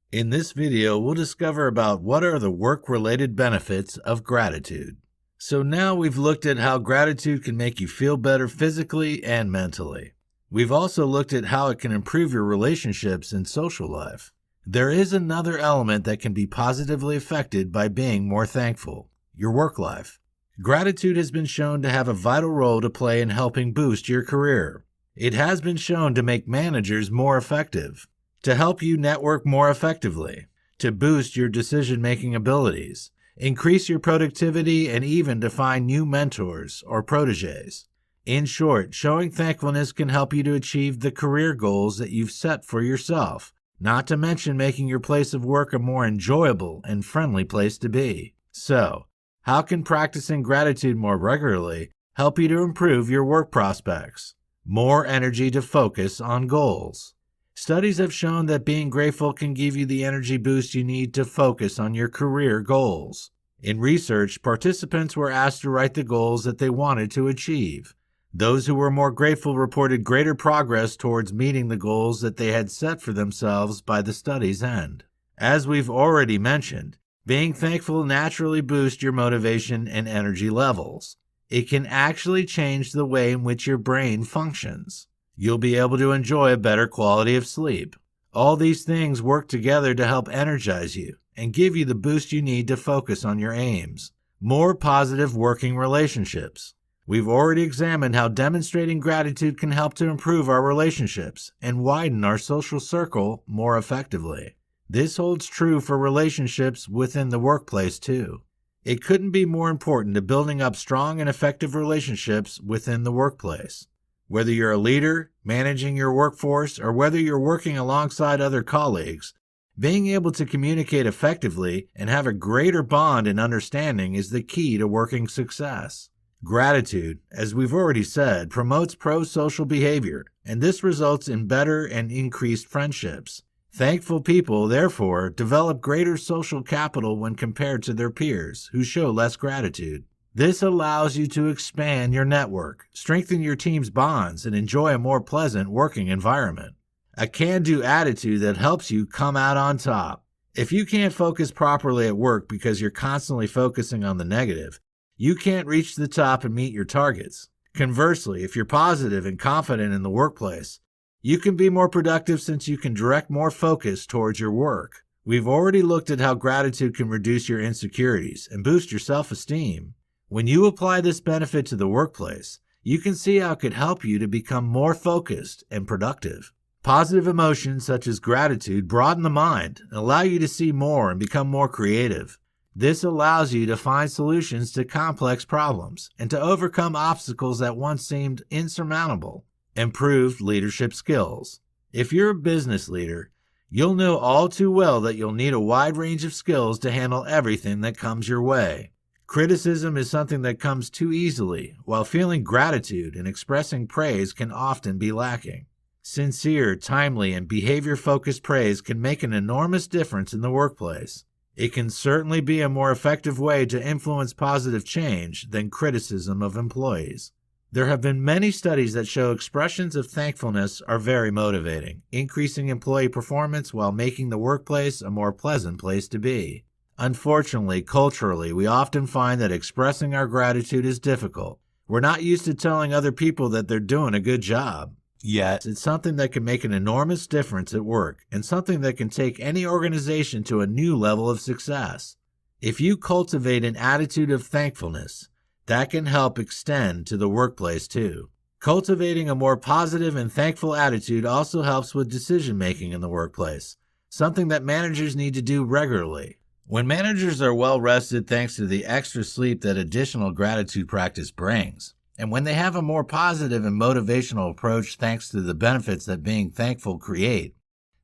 In this video, we'll discover about what are the work-related benefits of gratitude. So now we've looked at how gratitude can make you feel better physically and mentally. We've also looked at how it can improve your relationships and social life. There is another element that can be positively affected by being more thankful: your work life. Gratitude has been shown to have a vital role to play in helping boost your career. It has been shown to make managers more effective, to help you network more effectively, to boost your decision-making abilities, increase your productivity, and even to find new mentors or protégés. In short, showing thankfulness can help you to achieve the career goals that you've set for yourself, not to mention making your place of work a more enjoyable and friendly place to be. So, how can practicing gratitude more regularly help you to improve your work prospects? More energy to focus on goals. Studies have shown that being grateful can give you the energy boost you need to focus on your career goals. In research, participants were asked to write the goals that they wanted to achieve. Those who were more grateful reported greater progress towards meeting the goals that they had set for themselves by the study's end. As we've already mentioned, being thankful naturally boosts your motivation and energy levels. It can actually change the way in which your brain functions. You'll be able to enjoy a better quality of sleep. All these things work together to help energize you and give you the boost you need to focus on your aims. More positive working relationships. We've already examined how demonstrating gratitude can help to improve our relationships and widen our social circle more effectively. This holds true for relationships within the workplace too. It couldn't be more important to building up strong and effective relationships within the workplace. Whether you're a leader, managing your workforce, or whether you're working alongside other colleagues, being able to communicate effectively and have a greater bond and understanding is the key to working success. Gratitude, as we've already said, promotes pro-social behavior, and this results in better and increased friendships. Thankful people, therefore, develop greater social capital when compared to their peers, who show less gratitude. This allows you to expand your network, strengthen your team's bonds, and enjoy a more pleasant working environment. A can-do attitude that helps you come out on top. If you can't focus properly at work because you're constantly focusing on the negative, you can't reach the top and meet your targets. Conversely, if you're positive and confident in the workplace, you can be more productive since you can direct more focus towards your work. We've already looked at how gratitude can reduce your insecurities and boost your self-esteem. When you apply this benefit to the workplace, you can see how it could help you to become more focused and productive. Positive emotions such as gratitude broaden the mind and allow you to see more and become more creative. This allows you to find solutions to complex problems and to overcome obstacles that once seemed insurmountable. Improved leadership skills. If you're a business leader, you'll know all too well that you'll need a wide range of skills to handle everything that comes your way. Criticism is something that comes too easily, while feeling gratitude and expressing praise can often be lacking. Sincere, timely, and behavior-focused praise can make an enormous difference in the workplace. It can certainly be a more effective way to influence positive change than criticism of employees. There have been many studies that show expressions of thankfulness are very motivating, increasing employee performance while making the workplace a more pleasant place to be. Unfortunately, culturally, we often find that expressing our gratitude is difficult. We're not used to telling other people that they're doing a good job. Yet, it's something that can make an enormous difference at work and something that can take any organization to a new level of success. If you cultivate an attitude of thankfulness, that can help extend to the workplace too. Cultivating a more positive and thankful attitude also helps with decision-making in the workplace, something that managers need to do regularly. When managers are well rested thanks to the extra sleep that additional gratitude practice brings, and when they have a more positive and motivational approach thanks to the benefits that being thankful create,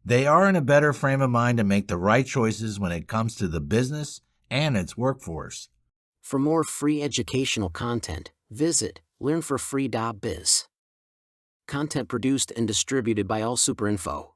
they are in a better frame of mind to make the right choices when it comes to the business and its workforce. For more free educational content, visit learnforfree.biz. Content produced and distributed by AllSuperInfo.